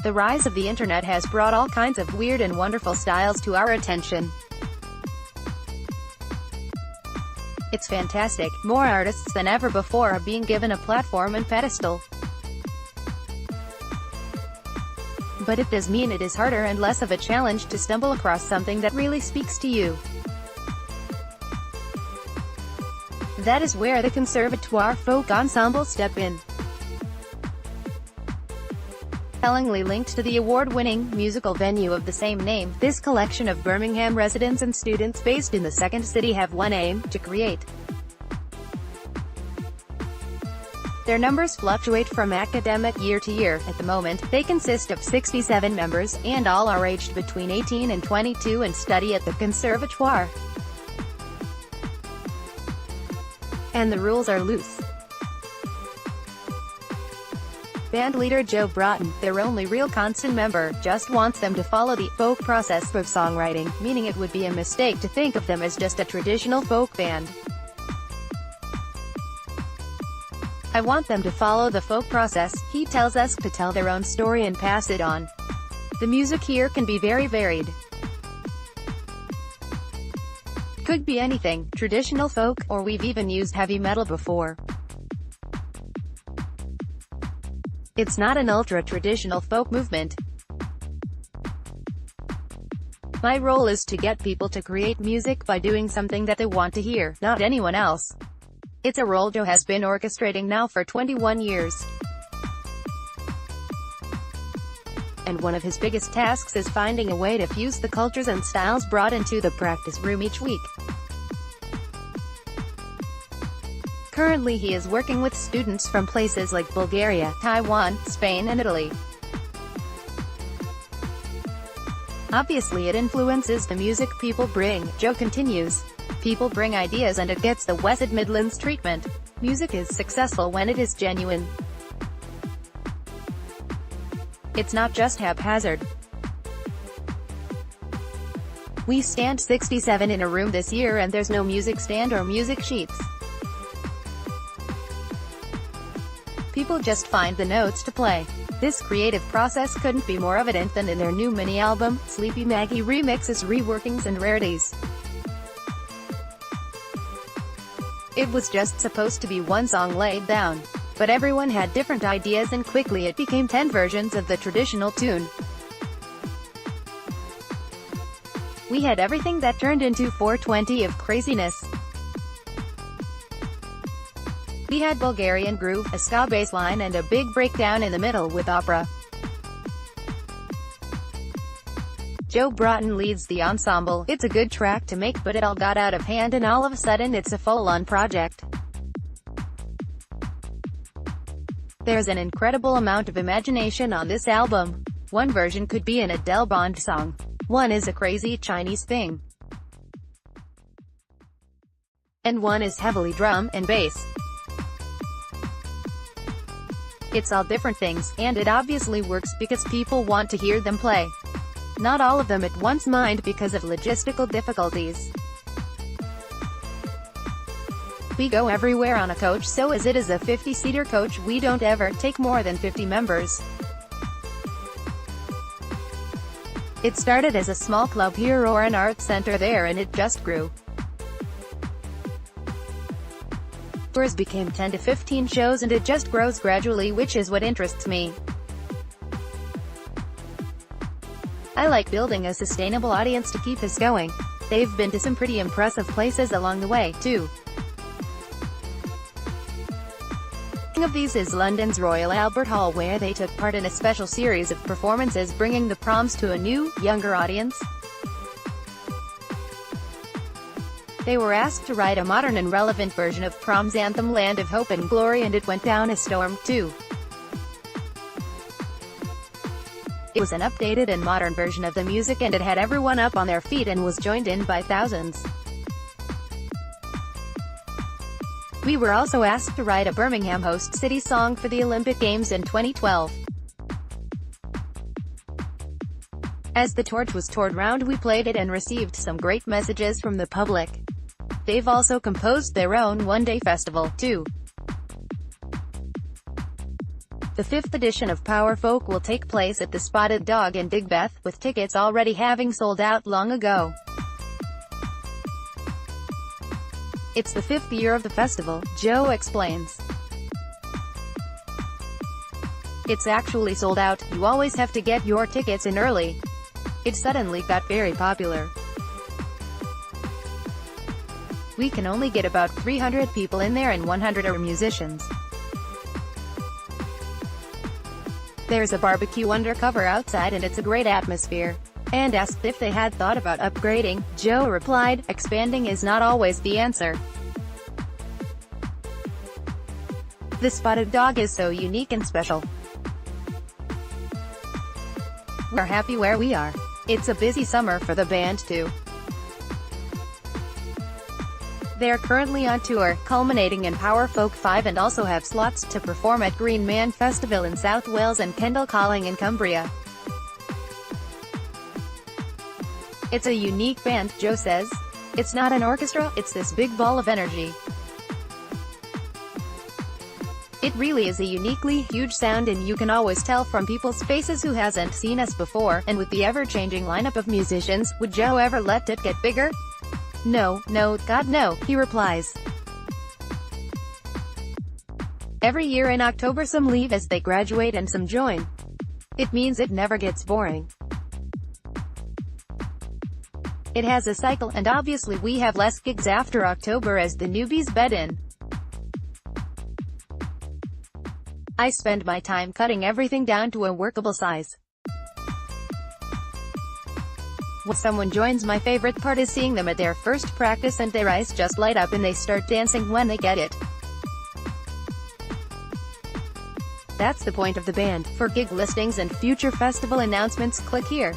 The rise of the internet has brought all kinds of weird and wonderful styles to our attention. It's fantastic, more artists than ever before are being given a platform and pedestal. But it does mean it is harder and less of a challenge to stumble across something that really speaks to you. That is where the Conservatoire Folk Ensemble step in. Tellingly linked to the award-winning musical venue of the same name, this collection of Birmingham residents and students based in the second city have one aim: to create. Their numbers fluctuate from academic year to year. At the moment, they consist of 67 members, and all are aged between 18 and 22 and study at the Conservatoire. And the rules are loose. Band leader Joe Broughton, their only real constant member, just wants them to follow the folk process of songwriting, meaning it would be a mistake to think of them as just a traditional folk band. I want them to follow the folk process, he tells us, to tell their own story and pass it on. The music here can be very varied. Could be anything, traditional folk, or we've even used heavy metal before. It's not an ultra-traditional folk movement. My role is to get people to create music by doing something that they want to hear, not anyone else. It's a role Joe has been orchestrating now for 21 years. And one of his biggest tasks is finding a way to fuse the cultures and styles brought into the practice room each week. Currently he is working with students from places like Bulgaria, Taiwan, Spain and Italy. Obviously it influences the music people bring, Joe continues. People bring ideas and it gets the West Midlands treatment. Music is successful when it is genuine. It's not just haphazard. We stand 67 in a room this year and there's no music stand or music sheets. People just find the notes to play. This creative process couldn't be more evident than in their new mini-album, Sleepy Maggie remixes, reworkings and rarities. It was just supposed to be one song laid down. But everyone had different ideas and quickly it became 10 versions of the traditional tune. We had everything that turned into 420 of craziness. We had Bulgarian groove, a ska bass line and a big breakdown in the middle with opera. Joe Broughton leads the ensemble. It's a good track to make, but it all got out of hand and all of a sudden it's a full-on project. There's an incredible amount of imagination on this album. One version could be an Adele Bond song. One is a crazy Chinese thing. And one is heavily drum and bass. It's all different things, and it obviously works because people want to hear them play. Not all of them at once, mind, because of logistical difficulties. We go everywhere on a coach, so as it is a 50-seater coach, we don't ever take more than 50 members. It started as a small club here or an art center there and it just grew. Tours became 10 to 15 shows and it just grows gradually, which is what interests me. I like building a sustainable audience to keep us going. They've been to some pretty impressive places along the way, too. One of these is London's Royal Albert Hall, where they took part in a special series of performances bringing the proms to a new, younger audience. They were asked to write a modern and relevant version of Prom's anthem Land of Hope and Glory and it went down a storm, too. It was an updated and modern version of the music and it had everyone up on their feet and was joined in by thousands. We were also asked to write a Birmingham host city song for the Olympic Games in 2012. As the torch was toured round, we played it and received some great messages from the public. They've also composed their own one-day festival, too. The 5th edition of Power Folk will take place at the Spotted Dog in Digbeth, with tickets already having sold out long ago. It's the 5th year of the festival, Joe explains. It's actually sold out, you always have to get your tickets in early. It suddenly got very popular. We can only get about 300 people in there and 100 are musicians. There's a barbecue undercover outside and it's a great atmosphere. And asked if they had thought about upgrading, Joe replied, expanding is not always the answer. The Spotted Dog is so unique and special. We're happy where we are. It's a busy summer for the band too. They're currently on tour, culminating in Power Folk 5 and also have slots to perform at Green Man Festival in South Wales and Kendal Calling in Cumbria. It's a unique band, Joe says. It's not an orchestra, it's this big ball of energy. It really is a uniquely huge sound and you can always tell from people's faces who hasn't seen us before, and with the ever-changing lineup of musicians, would Joe ever let it get bigger? No, God no, he replies. Every year in October some leave as they graduate and some join. It means it never gets boring. It has a cycle, and obviously we have less gigs after October as the newbies bed in. I spend my time cutting everything down to a workable size. When someone joins, my favorite part is seeing them at their first practice and their eyes just light up and they start dancing when they get it. That's the point of the band. For gig listings and future festival announcements, click here.